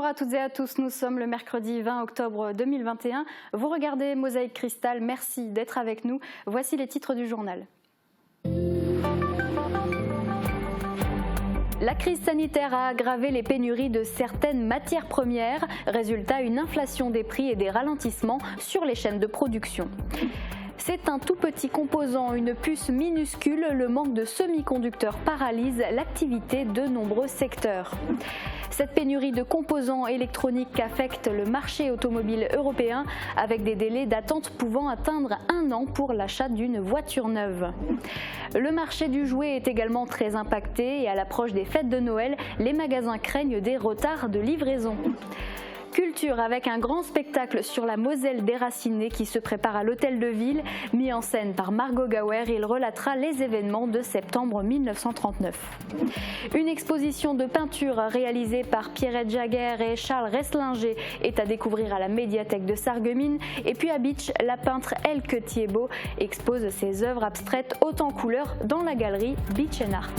à toutes et à tous, nous sommes le mercredi 20 octobre 2021. Vous regardez Mosaïque Cristal, merci d'être avec nous. Voici les titres du journal. La crise sanitaire a aggravé les pénuries de certaines matières premières. Résultat, une inflation des prix et des ralentissements sur les chaînes de production. C'est un tout petit composant, une puce minuscule. Le manque de semi-conducteurs paralyse l'activité de nombreux secteurs. Cette pénurie de composants électroniques affecte le marché automobile européen avec des délais d'attente pouvant atteindre 1 an pour l'achat d'une voiture neuve. Le marché du jouet est également très impacté et à l'approche des fêtes de Noël, les magasins craignent des retards de livraison. Culture avec un grand spectacle sur la Moselle déracinée qui se prépare à l'Hôtel de Ville. Mis en scène par Margot Gauer, il relatera les événements de septembre 1939. Une exposition de peinture réalisée par Pierrette Jaguer et Charles Reslinger est à découvrir à la médiathèque de Sarreguemines. Et puis à Bitche, la peintre Elke Thiebaud expose ses œuvres abstraites hautes en couleurs dans la galerie Beach & Art.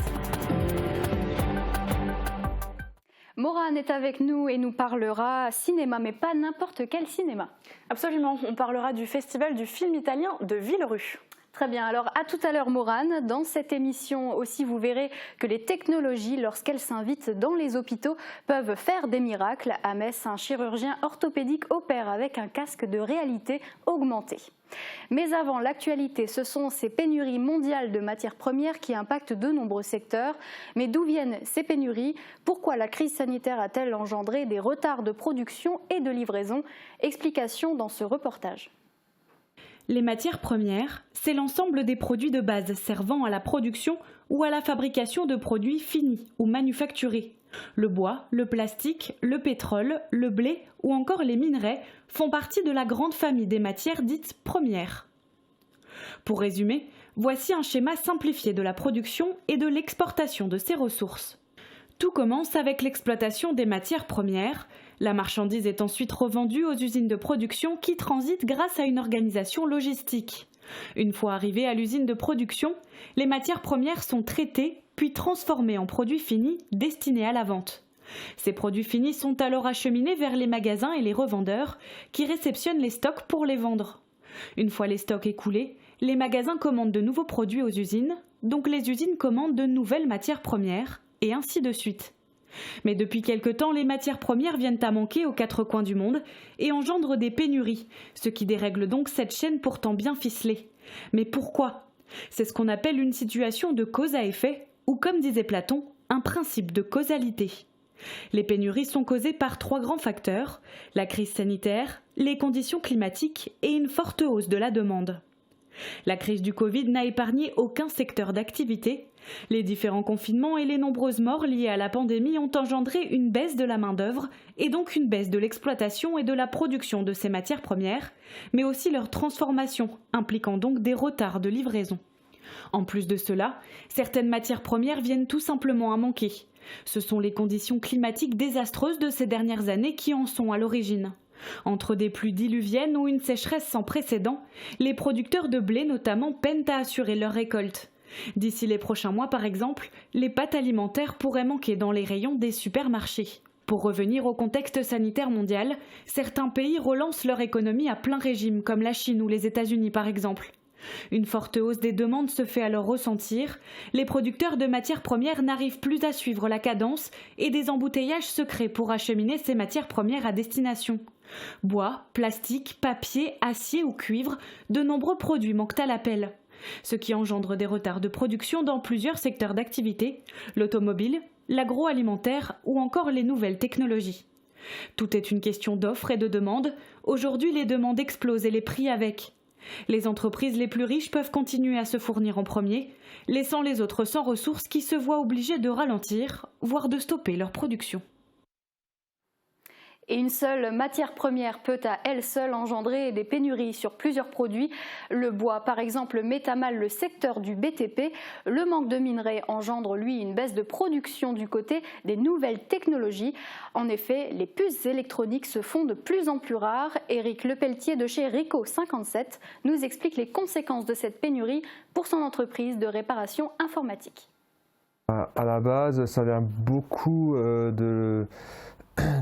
Morane est avec nous et nous parlera cinéma, mais pas n'importe quel cinéma. Absolument, on parlera du festival du film italien de Villerue. Très bien, alors à tout à l'heure Morane. Dans cette émission aussi, vous verrez que les technologies, lorsqu'elles s'invitent dans les hôpitaux, peuvent faire des miracles. À Metz, un chirurgien orthopédique opère avec un casque de réalité augmentée. Mais avant l'actualité, ce sont ces pénuries mondiales de matières premières qui impactent de nombreux secteurs. Mais d'où viennent ces pénuries? Pourquoi la crise sanitaire a-t-elle engendré des retards de production et de livraison? Explication dans ce reportage. Les matières premières, c'est l'ensemble des produits de base servant à la production ou à la fabrication de produits finis ou manufacturés. Le bois, le plastique, le pétrole, le blé ou encore les minerais font partie de la grande famille des matières dites premières. Pour résumer, voici un schéma simplifié de la production et de l'exportation de ces ressources. Tout commence avec l'exploitation des matières premières. La marchandise est ensuite revendue aux usines de production qui transitent grâce à une organisation logistique. Une fois arrivées à l'usine de production, les matières premières sont traitées puis transformées en produits finis destinés à la vente. Ces produits finis sont alors acheminés vers les magasins et les revendeurs qui réceptionnent les stocks pour les vendre. Une fois les stocks écoulés, les magasins commandent de nouveaux produits aux usines, donc les usines commandent de nouvelles matières premières, et ainsi de suite. Mais depuis quelque temps, les matières premières viennent à manquer aux 4 coins du monde et engendrent des pénuries, ce qui dérègle donc cette chaîne pourtant bien ficelée. Mais pourquoi? C'est ce qu'on appelle une situation de cause à effet, ou comme disait Platon, un principe de causalité. Les pénuries sont causées par 3 grands facteurs, la crise sanitaire, les conditions climatiques et une forte hausse de la demande. La crise du Covid n'a épargné aucun secteur d'activité. Les différents confinements et les nombreuses morts liées à la pandémie ont engendré une baisse de la main-d'œuvre et donc une baisse de l'exploitation et de la production de ces matières premières, mais aussi leur transformation, impliquant donc des retards de livraison. En plus de cela, certaines matières premières viennent tout simplement à manquer. Ce sont les conditions climatiques désastreuses de ces dernières années qui en sont à l'origine. Entre des pluies diluviennes ou une sécheresse sans précédent, les producteurs de blé notamment peinent à assurer leur récolte. D'ici les prochains mois par exemple, les pâtes alimentaires pourraient manquer dans les rayons des supermarchés. Pour revenir au contexte sanitaire mondial, certains pays relancent leur économie à plein régime comme la Chine ou les États-Unis par exemple. Une forte hausse des demandes se fait alors ressentir, les producteurs de matières premières n'arrivent plus à suivre la cadence et des embouteillages se créent pour acheminer ces matières premières à destination. Bois, plastique, papier, acier ou cuivre, de nombreux produits manquent à l'appel. Ce qui engendre des retards de production dans plusieurs secteurs d'activité, l'automobile, l'agroalimentaire ou encore les nouvelles technologies. Tout est une question d'offre et de demande. Aujourd'hui, les demandes explosent et les prix avec. Les entreprises les plus riches peuvent continuer à se fournir en premier, laissant les autres sans ressources qui se voient obligés de ralentir, voire de stopper leur production. Et une seule matière première peut à elle seule engendrer des pénuries sur plusieurs produits. Le bois, par exemple, met à mal le secteur du BTP. Le manque de minerais engendre, lui, une baisse de production du côté des nouvelles technologies. En effet, les puces électroniques se font de plus en plus rares. Éric Lepelletier de chez Rico57 nous explique les conséquences de cette pénurie pour son entreprise de réparation informatique. À la base, ça vient beaucoup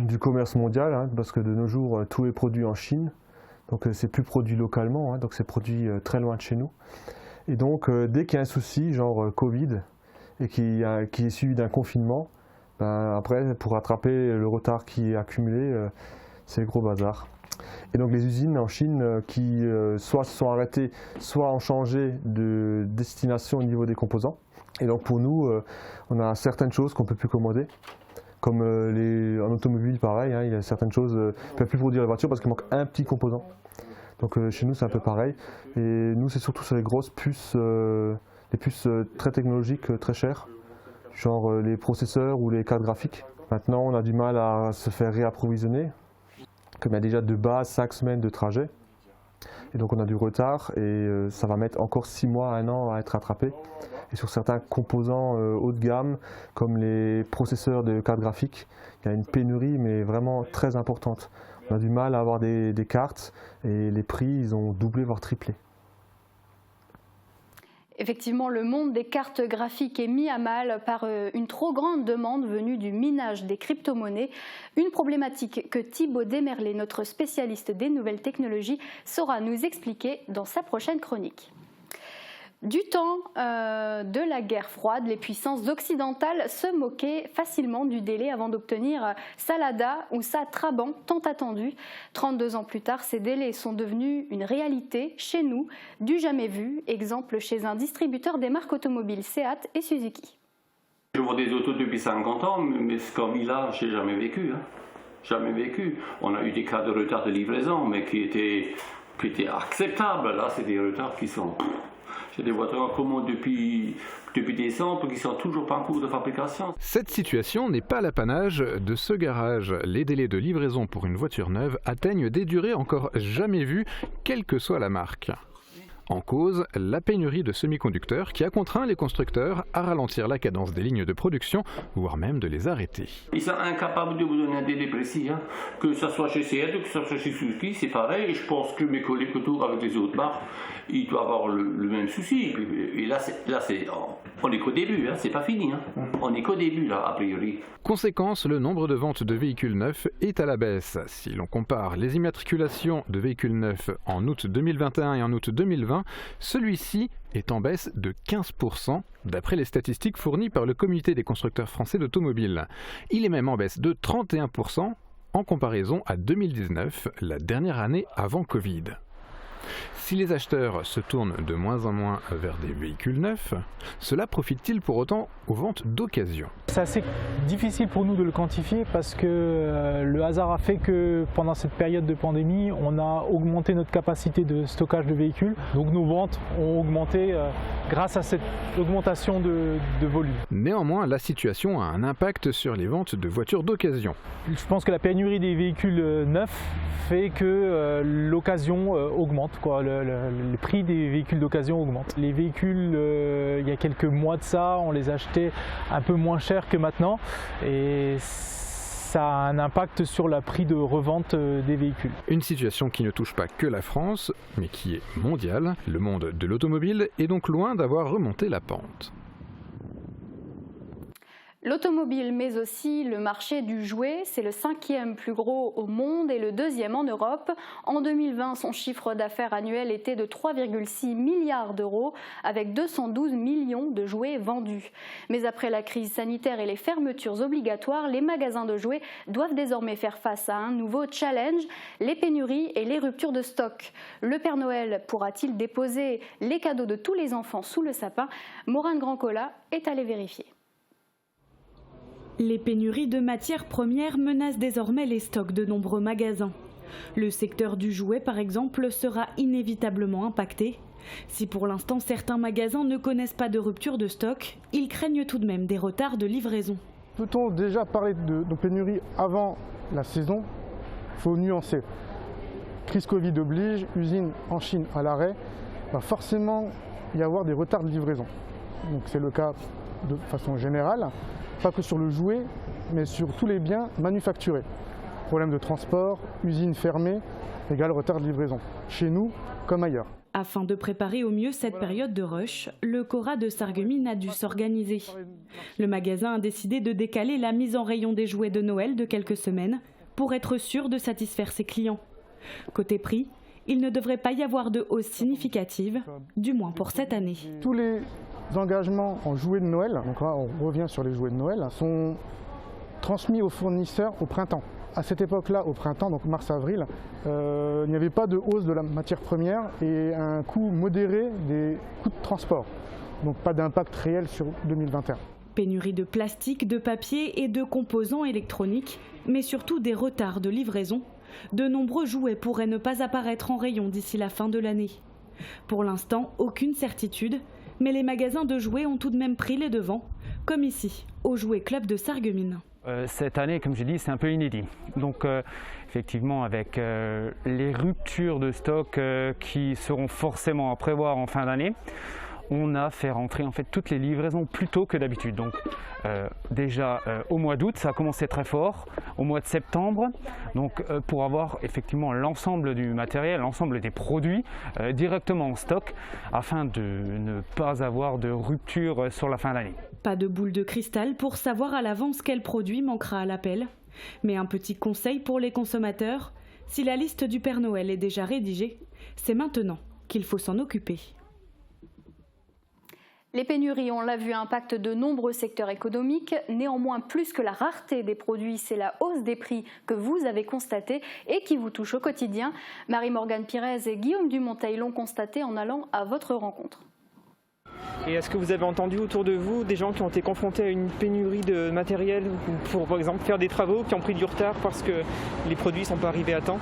du commerce mondial, hein, parce que de nos jours, tout est produit en Chine. Donc c'est plus produit localement, hein, donc c'est produit très loin de chez nous. Et donc dès qu'il y a un souci, genre Covid, et qui est suivi d'un confinement, ben, après pour rattraper le retard qui est accumulé, c'est le gros bazar. Et donc les usines en Chine qui soit se sont arrêtées, soit ont changé de destination au niveau des composants. Et donc pour nous, on a certaines choses qu'on ne peut plus commander. Comme en automobile, pareil, hein, il y a certaines choses, on ne peut plus produire les voitures parce qu'il manque un petit composant. Donc chez nous, c'est un peu pareil. Et nous, c'est surtout sur les grosses puces, les puces très technologiques, très chères, genre les processeurs ou les cartes graphiques. Maintenant, on a du mal à se faire réapprovisionner, comme il y a déjà de base 5 semaines de trajet. Et donc on a du retard et ça va mettre encore 6 mois, 1 an à être rattrapé. Et sur certains composants haut de gamme, comme les processeurs de cartes graphiques, il y a une pénurie mais vraiment très importante. On a du mal à avoir des cartes et les prix, ils ont doublé voire triplé. Effectivement, le monde des cartes graphiques est mis à mal par une trop grande demande venue du minage des crypto-monnaies. Une problématique que Thibaut Desmerlet, notre spécialiste des nouvelles technologies, saura nous expliquer dans sa prochaine chronique. Du temps de la guerre froide, les puissances occidentales se moquaient facilement du délai avant d'obtenir sa Lada ou sa Trabant tant attendue. 32 ans plus tard, ces délais sont devenus une réalité chez nous, du jamais vu, exemple chez un distributeur des marques automobiles Seat et Suzuki. Je vends des autos depuis 50 ans, mais ce commis-là, je n'ai jamais vécu. Hein. Jamais vécu. On a eu des cas de retard de livraison, mais qui étaient acceptables. Là, c'est des retards qui sont... J'ai des voitures en commande depuis décembre qui ne sont toujours pas en cours de fabrication. Cette situation n'est pas l'apanage de ce garage. Les délais de livraison pour une voiture neuve atteignent des durées encore jamais vues, quelle que soit la marque. En cause, la pénurie de semi-conducteurs qui a contraint les constructeurs à ralentir la cadence des lignes de production, voire même de les arrêter. Ils sont incapables de vous donner un délai précis, hein. Que ce soit chez Seat ou que ce soit chez Suzuki, c'est pareil. Et je pense que mes collègues autour avec les autres marques, ils doivent avoir le même souci. Et là, on est qu'au début, hein. C'est pas fini. Hein. On est qu'au début, là, a priori. Conséquence, le nombre de ventes de véhicules neufs est à la baisse. Si l'on compare les immatriculations de véhicules neufs en août 2021 et en août 2020, celui-ci est en baisse de 15% d'après les statistiques fournies par le Comité des constructeurs français d'automobiles. Il est même en baisse de 31% en comparaison à 2019, la dernière année avant Covid. Si les acheteurs se tournent de moins en moins vers des véhicules neufs, cela profite-t-il pour autant aux ventes d'occasion ? C'est assez difficile pour nous de le quantifier parce que le hasard a fait que pendant cette période de pandémie, on a augmenté notre capacité de stockage de véhicules. Donc nos ventes ont augmenté grâce à cette augmentation de volume. Néanmoins, la situation a un impact sur les ventes de voitures d'occasion. Je pense que la pénurie des véhicules neufs fait que l'occasion augmente. Le prix des véhicules d'occasion augmente. Les véhicules, il y a quelques mois de ça, on les achetait un peu moins cher que maintenant et ça a un impact sur le prix de revente des véhicules. Une situation qui ne touche pas que la France, mais qui est mondiale. Le monde de l'automobile est donc loin d'avoir remonté la pente. L'automobile, mais aussi le marché du jouet, c'est le 5e plus gros au monde et le 2e en Europe. En 2020, son chiffre d'affaires annuel était de 3,6 milliards d'euros, avec 212 millions de jouets vendus. Mais après la crise sanitaire et les fermetures obligatoires, les magasins de jouets doivent désormais faire face à un nouveau challenge, les pénuries et les ruptures de stock. Le Père Noël pourra-t-il déposer les cadeaux de tous les enfants sous le sapin ? Maureen Grandcola est allée vérifier. Les pénuries de matières premières menacent désormais les stocks de nombreux magasins. Le secteur du jouet, par exemple, sera inévitablement impacté. Si pour l'instant certains magasins ne connaissent pas de rupture de stock, ils craignent tout de même des retards de livraison. Peut-on déjà parler de pénurie avant la saison ? Il faut nuancer. Crise Covid oblige, usine en Chine à l'arrêt, va forcément y avoir des retards de livraison. Donc c'est le cas de façon générale. Pas que sur le jouet, mais sur tous les biens manufacturés. Problème de transport, usine fermée, égale retard de livraison. Chez nous, comme ailleurs. Afin de préparer au mieux cette période de rush, le Cora de Sarreguemines a dû s'organiser. Le magasin a décidé de décaler la mise en rayon des jouets de Noël de quelques semaines pour être sûr de satisfaire ses clients. Côté prix, il ne devrait pas y avoir de hausse significative, du moins pour cette année. Tous les engagements en jouets de Noël, donc là on revient sur les jouets de Noël, sont transmis aux fournisseurs au printemps. À cette époque-là, au printemps, donc mars-avril, il n'y avait pas de hausse de la matière première et un coût modéré des coûts de transport. Donc pas d'impact réel sur 2021. Pénurie de plastique, de papier et de composants électroniques, mais surtout des retards de livraison. De nombreux jouets pourraient ne pas apparaître en rayon d'ici la fin de l'année. Pour l'instant, aucune certitude, mais les magasins de jouets ont tout de même pris les devants, comme ici, au Jouet Club de Sarreguemines. Cette année, comme je dis, c'est un peu inédit. Donc effectivement, avec les ruptures de stock qui seront forcément à prévoir en fin d'année, on a fait rentrer en fait toutes les livraisons plus tôt que d'habitude. Donc déjà au mois d'août, ça a commencé très fort, au mois de septembre, donc pour avoir effectivement l'ensemble du matériel, l'ensemble des produits directement en stock, afin de ne pas avoir de rupture sur la fin d'année. Pas de boule de cristal pour savoir à l'avance quel produit manquera à l'appel, mais un petit conseil pour les consommateurs, si la liste du Père Noël est déjà rédigée, c'est maintenant qu'il faut s'en occuper. Les pénuries, on l'a vu, impactent de nombreux secteurs économiques. Néanmoins, plus que la rareté des produits, c'est la hausse des prix que vous avez constatée et qui vous touche au quotidien. Marie-Morgane Pirez et Guillaume Dumonteil l'ont constaté en allant à votre rencontre. Et est-ce que vous avez entendu autour de vous des gens qui ont été confrontés à une pénurie de matériel pour, par exemple, faire des travaux, qui ont pris du retard parce que les produits ne sont pas arrivés à temps ?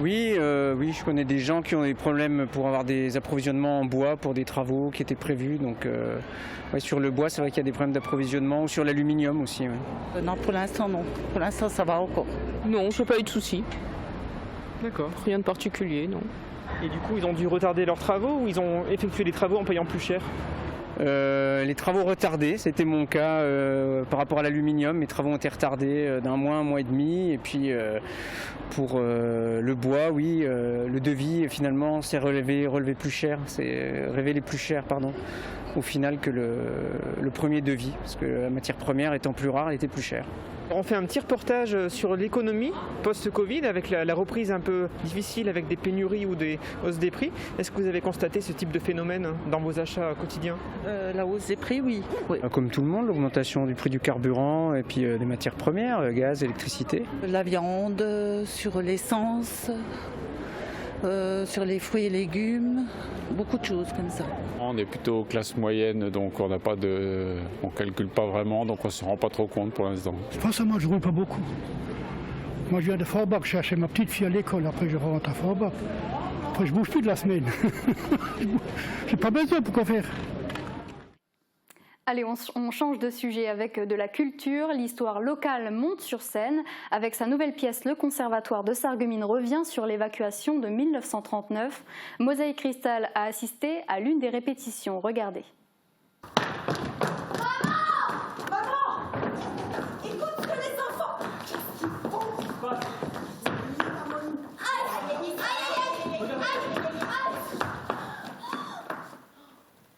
Oui, je connais des gens qui ont des problèmes pour avoir des approvisionnements en bois pour des travaux qui étaient prévus. Donc, sur le bois, c'est vrai qu'il y a des problèmes d'approvisionnement, ou sur l'aluminium aussi. Ouais. Non, pour l'instant, non. Pour l'instant, ça va encore. Non, je n'ai pas eu de soucis. D'accord. Rien de particulier, non. Et du coup, ils ont dû retarder leurs travaux ou ils ont effectué les travaux en payant plus cher ? Les travaux retardés, c'était mon cas par rapport à l'aluminium. Mes travaux ont été retardés d'un mois, un mois et demi. Et puis pour le bois, oui, le devis finalement s'est révélé plus cher, au final que le premier devis, parce que la matière première étant plus rare, elle était plus chère. On fait un petit reportage sur l'économie post-Covid avec la reprise un peu difficile avec des pénuries ou des hausses des prix. Est-ce que vous avez constaté ce type de phénomène dans vos achats quotidiens ? La hausse des prix, oui. Comme tout le monde, l'augmentation du prix du carburant et puis des matières premières, gaz, électricité. La viande, sur l'essence, sur les fruits et légumes, beaucoup de choses comme ça. On est plutôt classe moyenne, donc on calcule pas vraiment, donc on se rend pas trop compte pour l'instant. Forcément, je roule pas beaucoup. Moi, je viens de Forbach, je cherchais ma petite fille à l'école, après je rentre à Forbach. Après, je bouge plus de la semaine. J'ai pas besoin, pourquoi faire ? Allez, on change de sujet avec de la culture. L'histoire locale monte sur scène. Avec sa nouvelle pièce, le Conservatoire de Sarreguemines revient sur l'évacuation de 1939. Mosaïque Cristal a assisté à l'une des répétitions. Regardez.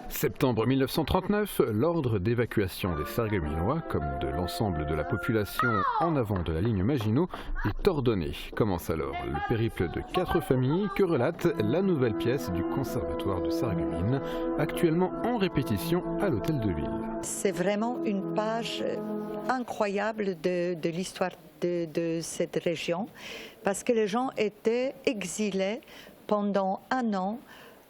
Septembre 1939, l'ordre d'évacuation des Sarregueminois, comme de l'ensemble de la population en avant de la ligne Maginot, est ordonné. Commence alors le périple de 4 familles que relate la nouvelle pièce du Conservatoire de Sarreguemines, actuellement en répétition à l'Hôtel de Ville. C'est vraiment une page incroyable de l'histoire de cette région, parce que les gens étaient exilés pendant un an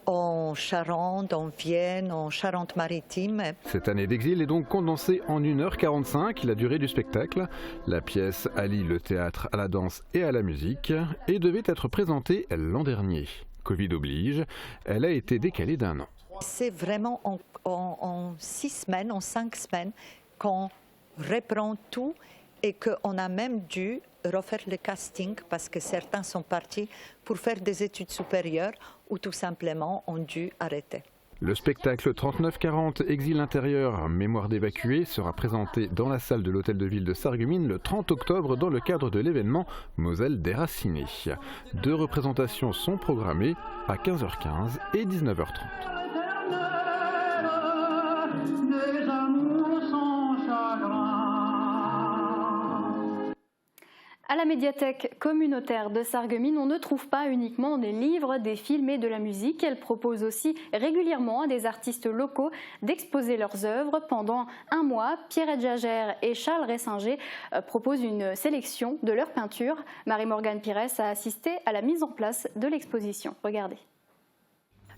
en Charente, en Vienne, en Charente-Maritime. Cette année d'exil est donc condensée en 1h45, la durée du spectacle. La pièce allie le théâtre à la danse et à la musique et devait être présentée l'an dernier. Covid oblige, elle a été décalée d'un an. C'est vraiment en 6 semaines, en 5 semaines qu'on reprend tout et qu'on a même dû refaire le casting parce que certains sont partis pour faire des études supérieures ou tout simplement ont dû arrêter. Le spectacle 39-40 Exil intérieur, mémoire d'évacués sera présenté dans la salle de l'hôtel de ville de Sarreguemines le 30 octobre dans le cadre de l'événement Moselle déracinée. 2 représentations sont programmées à 15h15 et 19h30. À la médiathèque communautaire de Sarreguemines, on ne trouve pas uniquement des livres, des films et de la musique. Elle propose aussi régulièrement à des artistes locaux d'exposer leurs œuvres. Pendant un mois, Pierrette Jagère et Charles Ressinger proposent une sélection de leurs peintures. Marie-Morgane Pires a assisté à la mise en place de l'exposition. Regardez.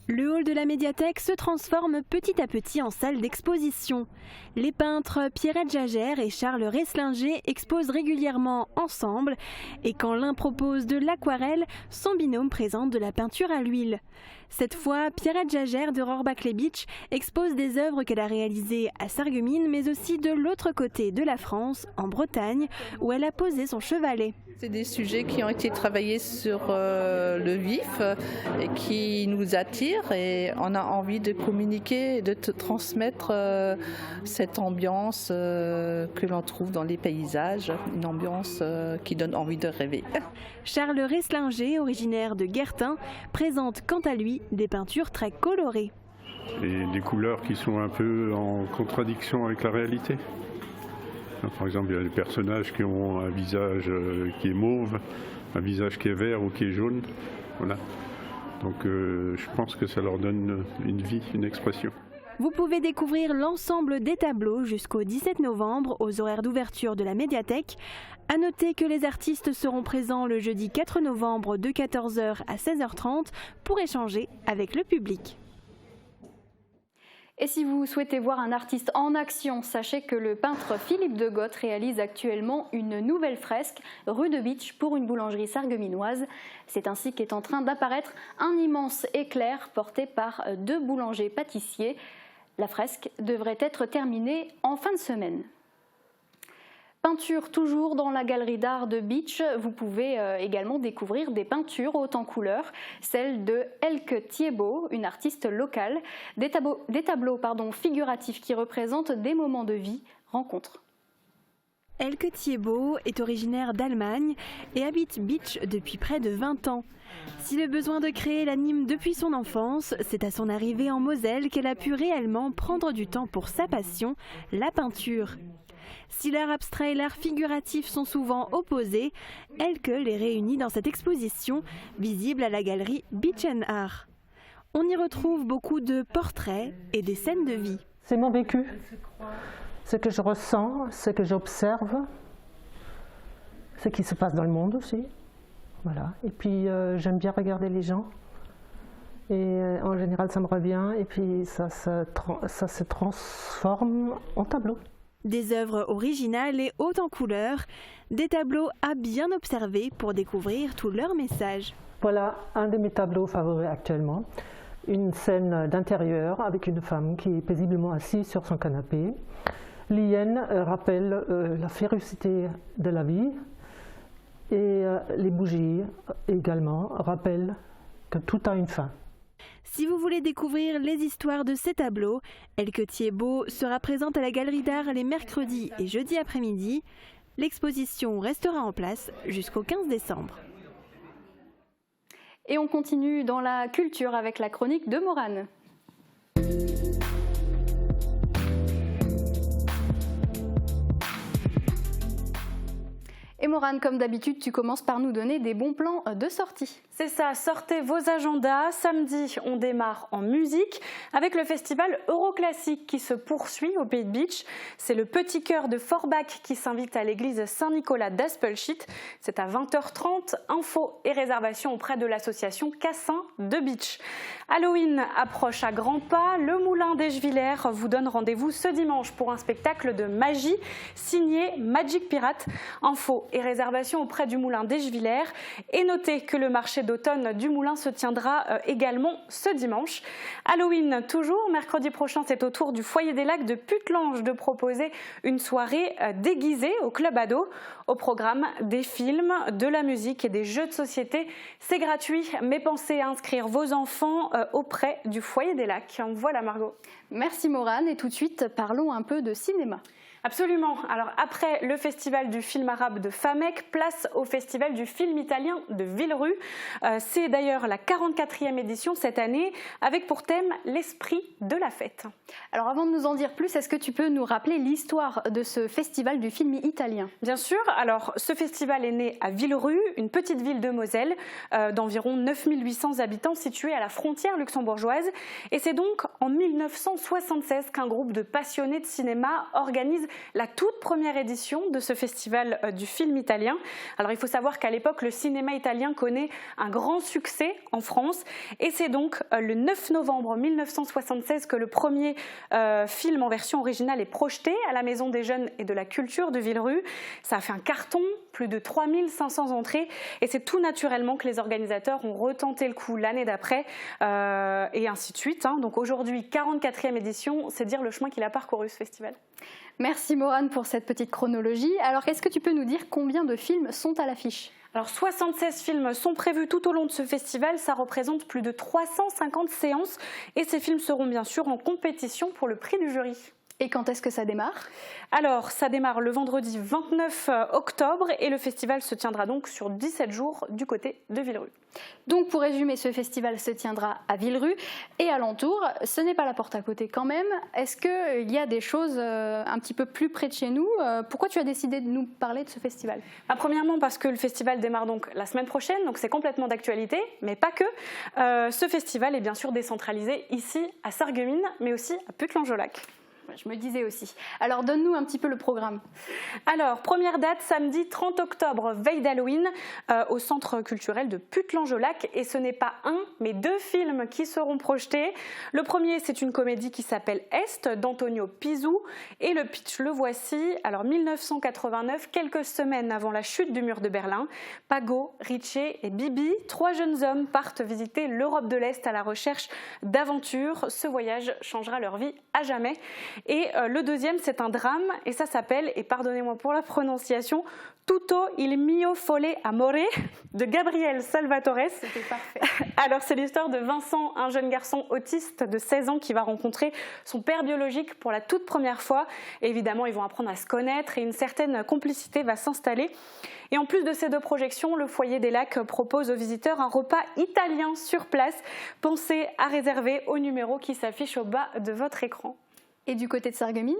Le hall de la médiathèque se transforme petit à petit en salle d'exposition. Les peintres Pierrette Jagère et Charles Ressinger exposent régulièrement ensemble et quand l'un propose de l'aquarelle, son binôme présente de la peinture à l'huile. Cette fois, Pierrette Jagère de Rohrbach-les-Bitches expose des œuvres qu'elle a réalisées à Sarreguemines, mais aussi de l'autre côté de la France, en Bretagne, où elle a posé son chevalet. C'est des sujets qui ont été travaillés sur le vif et qui nous attirent et on a envie de communiquer et de transmettre cette ambiance que l'on trouve dans les paysages, une ambiance qui donne envie de rêver. Charles Ressinger, originaire de Guertin, présente quant à lui des peintures très colorées. Et des couleurs qui sont un peu en contradiction avec la réalité. Par exemple, il y a des personnages qui ont un visage qui est mauve, un visage qui est vert ou qui est jaune. Voilà. Donc je pense que ça leur donne une vie, une expression. Vous pouvez découvrir l'ensemble des tableaux jusqu'au 17 novembre aux horaires d'ouverture de la médiathèque. À noter que les artistes seront présents le jeudi 4 novembre de 14h à 16h30 pour échanger avec le public. Et si vous souhaitez voir un artiste en action, sachez que le peintre Philippe de Goth réalise actuellement une nouvelle fresque rue de Bitche pour une boulangerie sarregueminoise. C'est ainsi qu'est en train d'apparaître un immense éclair porté par 2 boulangers pâtissiers. La fresque devrait être terminée en fin de semaine. Peinture toujours dans la galerie d'art de Bitche, vous pouvez également découvrir des peintures hautes en couleurs, celle de Elke Thiebaud, une artiste locale, des tableaux figuratifs qui représentent des moments de vie, rencontres. Elke Thiebaud est originaire d'Allemagne et habite Bitche depuis près de 20 ans. Si le besoin de créer l'anime depuis son enfance, c'est à son arrivée en Moselle qu'elle a pu réellement prendre du temps pour sa passion, la peinture. Si l'art abstrait et l'art figuratif sont souvent opposés, Elke les réunit dans cette exposition, visible à la galerie Bitch & Art. On y retrouve beaucoup de portraits et des scènes de vie. C'est mon vécu, ce que je ressens, ce que j'observe, ce qui se passe dans le monde aussi. Voilà. Et puis j'aime bien regarder les gens. Et en général ça me revient et puis ça se transforme en tableau. Des œuvres originales et hautes en couleurs, des tableaux à bien observer pour découvrir tout leur message. Voilà un de mes tableaux favoris actuellement. Une scène d'intérieur avec une femme qui est paisiblement assise sur son canapé. L'hyène rappelle la férocité de la vie et les bougies également rappellent que tout a une fin. Si vous voulez découvrir les histoires de ces tableaux, Elke Thiebaud sera présente à la Galerie d'Art les mercredis et jeudis après-midi. L'exposition restera en place jusqu'au 15 décembre. Et on continue dans la culture avec la chronique de Morane. Et Morane, comme d'habitude, tu commences par nous donner des bons plans de sortie. C'est ça, sortez vos agendas. Samedi, on démarre en musique avec le festival Euroclassique qui se poursuit au Pays de Bitche. C'est le petit chœur de Forbach qui s'invite à l'église Saint-Nicolas d'Aspelshit. C'est à 20h30. Infos et réservations auprès de l'association Cassin de Bitche. Halloween approche à grands pas. Le Moulin d'Eschviller vous donne rendez-vous ce dimanche pour un spectacle de magie signé Magic Pirate. Infos et réservations auprès du Moulin d'Eschviller. Et notez que le marché de d'automne du Moulin se tiendra également ce dimanche. Halloween toujours, mercredi prochain, c'est au tour du Foyer des Lacs de Putelange de proposer une soirée déguisée au Club Ado. Au programme, des films, de la musique et des jeux de société. C'est gratuit, mais pensez à inscrire vos enfants auprès du Foyer des Lacs. Voilà Margot. Merci Morane, et tout de suite, parlons un peu de cinéma. Absolument. Alors après le festival du film arabe de Famec, place au festival du film italien de Villerue. C'est d'ailleurs la 44e édition cette année, avec pour thème l'esprit de la fête. Alors avant de nous en dire plus, est-ce que tu peux nous rappeler l'histoire de ce festival du film italien? Bien sûr. Alors ce festival est né à Villerue, une petite ville de Moselle d'environ 9800 habitants située à la frontière luxembourgeoise. Et c'est donc en 1976 qu'un groupe de passionnés de cinéma organise la toute première édition de ce festival du film italien. Alors il faut savoir qu'à l'époque, le cinéma italien connaît un grand succès en France et c'est donc le 9 novembre 1976 que le premier film en version originale est projeté à la Maison des Jeunes et de la Culture de Villerue. Ça a fait un carton, plus de 3500 entrées et c'est tout naturellement que les organisateurs ont retenté le coup l'année d'après et ainsi de suite. Donc aujourd'hui, 44e édition, c'est dire le chemin qu'il a parcouru ce festival. Merci Morane pour cette petite chronologie. Alors, est-ce que tu peux nous dire combien de films sont à l'affiche ? Alors 76 films sont prévus tout au long de ce festival, ça représente plus de 350 séances et ces films seront bien sûr en compétition pour le prix du jury. Et quand est-ce que ça démarre ? Alors, ça démarre le vendredi 29 octobre et le festival se tiendra donc sur 17 jours du côté de Villerue. Donc, pour résumer, ce festival se tiendra à Villerue et alentour. Ce n'est pas la porte à côté quand même. Est-ce qu'il y a des choses un petit peu plus près de chez nous ? Pourquoi tu as décidé de nous parler de ce festival ? Premièrement, parce que le festival démarre donc la semaine prochaine, donc c'est complètement d'actualité, mais pas que. Ce festival est bien sûr décentralisé ici à Sarreguemines, mais aussi à Putelange-au-Lac. Je me disais aussi. Alors, donne-nous un petit peu le programme. Alors, première date, samedi 30 octobre, veille d'Halloween, au Centre culturel de Putelange-au-Lac. Et ce n'est pas un, mais deux films qui seront projetés. Le premier, c'est une comédie qui s'appelle Est, d'Antonio Pizou. Et le pitch, le voici. Alors, 1989, quelques semaines avant la chute du mur de Berlin, Pago, Ritchie et Bibi, trois jeunes hommes, partent visiter l'Europe de l'Est à la recherche d'aventures. Ce voyage changera leur vie à jamais. Et le deuxième, c'est un drame, et ça s'appelle, et pardonnez-moi pour la prononciation, Tutto il mio folle amore de Gabriel Salvatore. C'était parfait. Alors c'est l'histoire de Vincent, un jeune garçon autiste de 16 ans qui va rencontrer son père biologique pour la toute première fois. Et évidemment, ils vont apprendre à se connaître et une certaine complicité va s'installer. Et en plus de ces deux projections, le Foyer des Lacs propose aux visiteurs un repas italien sur place. Pensez à réserver au numéro qui s'affiche au bas de votre écran. Et du côté de Sarreguemines ?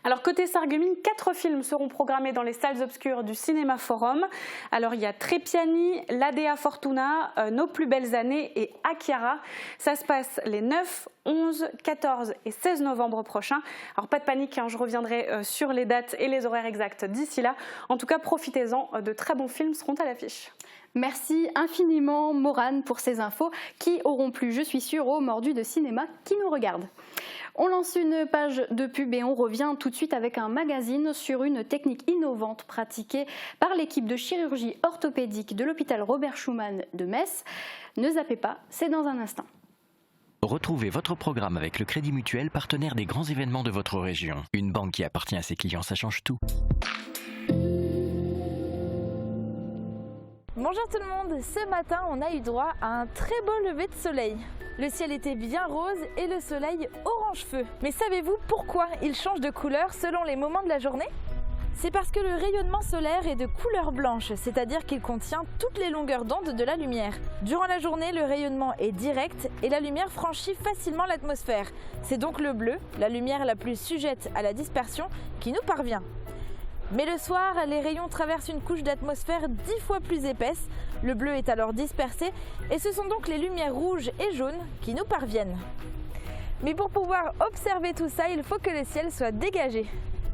Alors côté Sarreguemines, 4 films seront programmés dans les salles obscures du Cinéma Forum. Alors il y a Trepiani, L'Adea Fortuna, Nos plus belles années et Akiara. Ça se passe les 9, 11, 14 et 16 novembre prochains. Alors pas de panique, je reviendrai sur les dates et les horaires exacts d'ici là. En tout cas, profitez-en, de très bons films seront à l'affiche. Merci infiniment Morane pour ces infos qui auront plu, je suis sûre, aux mordus de cinéma qui nous regardent. On lance une page de pub et on revient tout de suite avec un magazine sur une technique innovante pratiquée par l'équipe de chirurgie orthopédique de l'hôpital Robert Schumann de Metz. Ne zappez pas, c'est dans un instant. Retrouvez votre programme avec le Crédit Mutuel, partenaire des grands événements de votre région. Une banque qui appartient à ses clients, ça change tout. Bonjour tout le monde, ce matin on a eu droit à un très beau lever de soleil. Le ciel était bien rose et le soleil orange feu. Mais savez-vous pourquoi il change de couleur selon les moments de la journée ? C'est parce que le rayonnement solaire est de couleur blanche, c'est-à-dire qu'il contient toutes les longueurs d'onde de la lumière. Durant la journée, le rayonnement est direct et la lumière franchit facilement l'atmosphère. C'est donc le bleu, la lumière la plus sujette à la dispersion, qui nous parvient. Mais le soir, les rayons traversent une couche d'atmosphère 10 fois plus épaisse. Le bleu est alors dispersé et ce sont donc les lumières rouges et jaunes qui nous parviennent. Mais pour pouvoir observer tout ça, il faut que le ciel soit dégagé.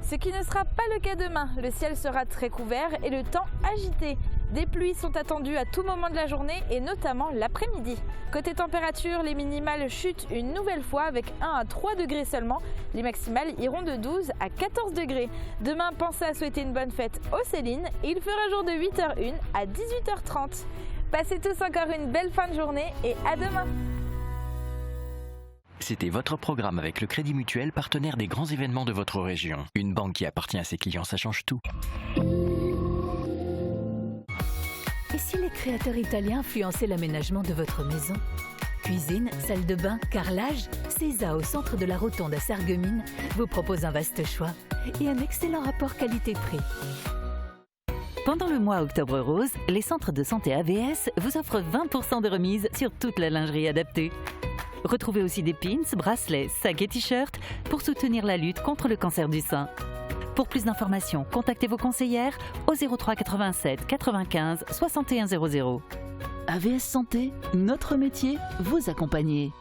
Ce qui ne sera pas le cas demain. Le ciel sera très couvert et le temps agité. Des pluies sont attendues à tout moment de la journée et notamment l'après-midi. Côté température, les minimales chutent une nouvelle fois avec 1 à 3 degrés seulement. Les maximales iront de 12 à 14 degrés. Demain, pensez à souhaiter une bonne fête aux Célines et il fera jour de 8h01 à 18h30. Passez tous encore une belle fin de journée et à demain. C'était votre programme avec le Crédit Mutuel, partenaire des grands événements de votre région. Une banque qui appartient à ses clients, ça change tout. Et si les créateurs italiens influençaient l'aménagement de votre maison ? Cuisine, salle de bain, carrelage, Cesa au centre de la Rotonde à Sarreguemines vous propose un vaste choix et un excellent rapport qualité-prix. Pendant le mois Octobre Rose, les centres de santé AVS vous offrent 20% de remise sur toute la lingerie adaptée. Retrouvez aussi des pins, bracelets, sacs et t-shirts pour soutenir la lutte contre le cancer du sein. Pour plus d'informations, contactez vos conseillères au 03 87 95 61 00. AVS Santé, notre métier, vous accompagner.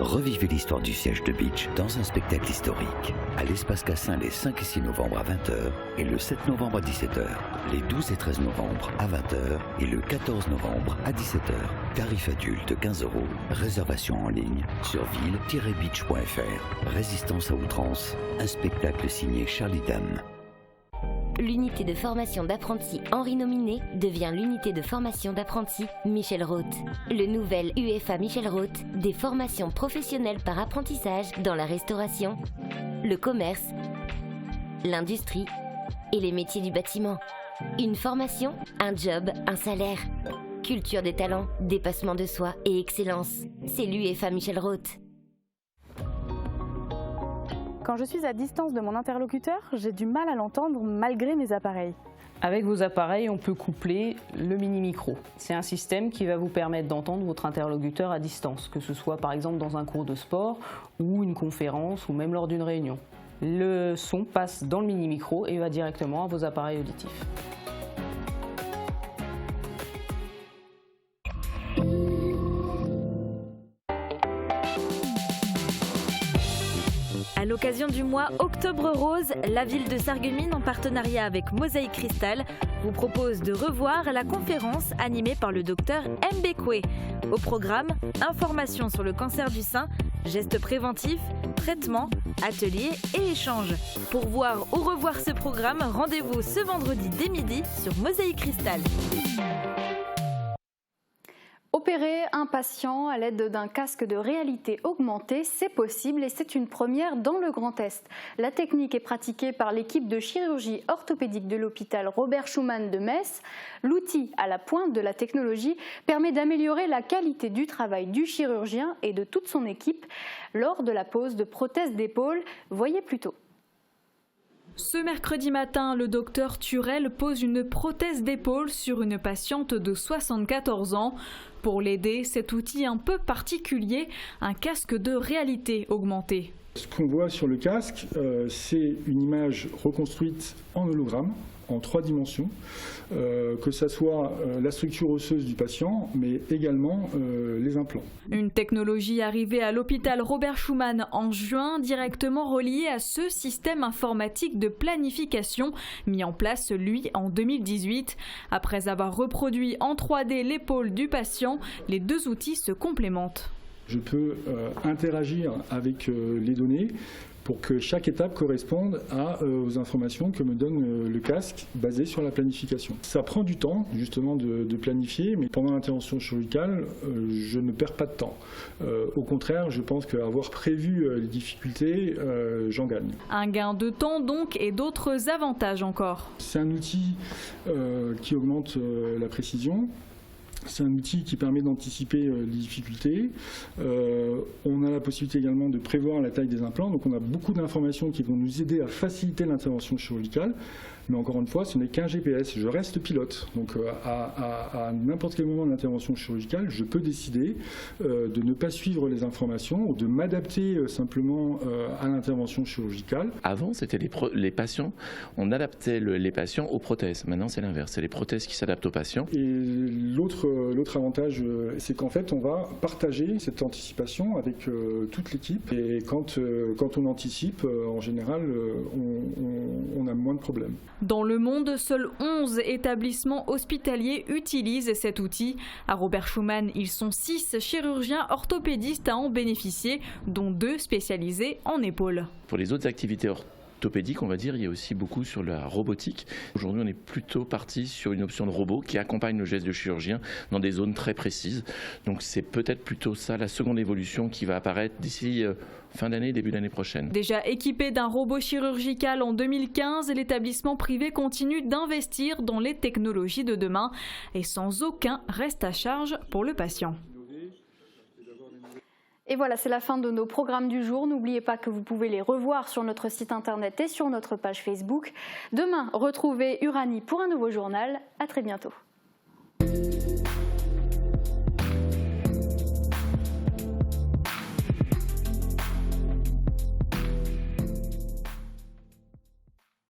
Revivez l'histoire du siège de Beach dans un spectacle historique. À l'Espace Cassin les 5 et 6 novembre à 20h et le 7 novembre à 17h. Les 12 et 13 novembre à 20h et le 14 novembre à 17h. Tarif adulte 15 €. Réservation en ligne sur ville-beach.fr. Résistance à outrance. Un spectacle signé Charlie Dame. L'unité de formation d'apprentis Henri Nominé devient l'unité de formation d'apprentis Michel Roth. Le nouvel UFA Michel Roth, des formations professionnelles par apprentissage dans la restauration, le commerce, l'industrie et les métiers du bâtiment. Une formation, un job, un salaire. Culture des talents, dépassement de soi et excellence. C'est l'UFA Michel Roth. Quand je suis à distance de mon interlocuteur, j'ai du mal à l'entendre malgré mes appareils. Avec vos appareils, on peut coupler le mini-micro. C'est un système qui va vous permettre d'entendre votre interlocuteur à distance, que ce soit par exemple dans un cours de sport ou une conférence ou même lors d'une réunion. Le son passe dans le mini-micro et va directement à vos appareils auditifs. À l'occasion du mois Octobre Rose, la ville de Sarreguemines, en partenariat avec Mosaïque Cristal, vous propose de revoir la conférence animée par le docteur Mbekwe. Au programme, informations sur le cancer du sein, gestes préventifs, traitements, ateliers et échanges. Pour voir ou revoir ce programme, rendez-vous ce vendredi dès midi sur Mosaïque Cristal. Opérer un patient à l'aide d'un casque de réalité augmentée, c'est possible et c'est une première dans le Grand Est. La technique est pratiquée par l'équipe de chirurgie orthopédique de l'hôpital Robert Schuman de Metz. L'outil à la pointe de la technologie permet d'améliorer la qualité du travail du chirurgien et de toute son équipe lors de la pose de prothèses d'épaule. Voyez plutôt. Ce mercredi matin, le docteur Turel pose une prothèse d'épaule sur une patiente de 74 ans. Pour l'aider, cet outil un peu particulier, un casque de réalité augmentée. Ce qu'on voit sur le casque, c'est une image reconstruite en hologramme, en 3 dimensions, que ce soit la structure osseuse du patient, mais également les implants. Une technologie arrivée à l'hôpital Robert Schuman en juin, directement reliée à ce système informatique de planification mis en place, lui, en 2018. Après avoir reproduit en 3D l'épaule du patient, les deux outils se complémentent. Je peux interagir avec les données pour que chaque étape corresponde aux informations que me donne le casque basé sur la planification. Ça prend du temps justement de planifier, mais pendant l'intervention chirurgicale, je ne perds pas de temps. Au contraire, je pense qu'avoir prévu les difficultés, j'en gagne. Un gain de temps donc et d'autres avantages encore. C'est un outil qui augmente la précision. C'est un outil qui permet d'anticiper les difficultés. On a la possibilité également de prévoir la taille des implants. Donc on a beaucoup d'informations qui vont nous aider à faciliter l'intervention chirurgicale. Mais encore une fois, ce n'est qu'un GPS. Je reste pilote. Donc à n'importe quel moment de l'intervention chirurgicale, je peux décider de ne pas suivre les informations ou de m'adapter simplement à l'intervention chirurgicale. Avant, c'était les patients. On adaptait les patients aux prothèses. Maintenant, c'est l'inverse. C'est les prothèses qui s'adaptent aux patients. Et l'autre avantage, c'est qu'en fait, on va partager cette anticipation avec toute l'équipe. Et quand on anticipe, en général, on a moins de problèmes. Dans le monde, seuls 11 établissements hospitaliers utilisent cet outil. À Robert Schuman, ils sont 6 chirurgiens orthopédistes à en bénéficier, dont 2 spécialisés en épaules. Pour les autres activités orthopédique, on va dire, il y a aussi beaucoup sur la robotique. Aujourd'hui, on est plutôt parti sur une option de robot qui accompagne le geste de chirurgien dans des zones très précises. Donc c'est peut-être plutôt ça la seconde évolution qui va apparaître d'ici fin d'année, début d'année prochaine. Déjà équipé d'un robot chirurgical en 2015, l'établissement privé continue d'investir dans les technologies de demain et sans aucun reste à charge pour le patient. Et voilà, c'est la fin de nos programmes du jour. N'oubliez pas que vous pouvez les revoir sur notre site internet et sur notre page Facebook. Demain, retrouvez Uranie pour un nouveau journal. À très bientôt.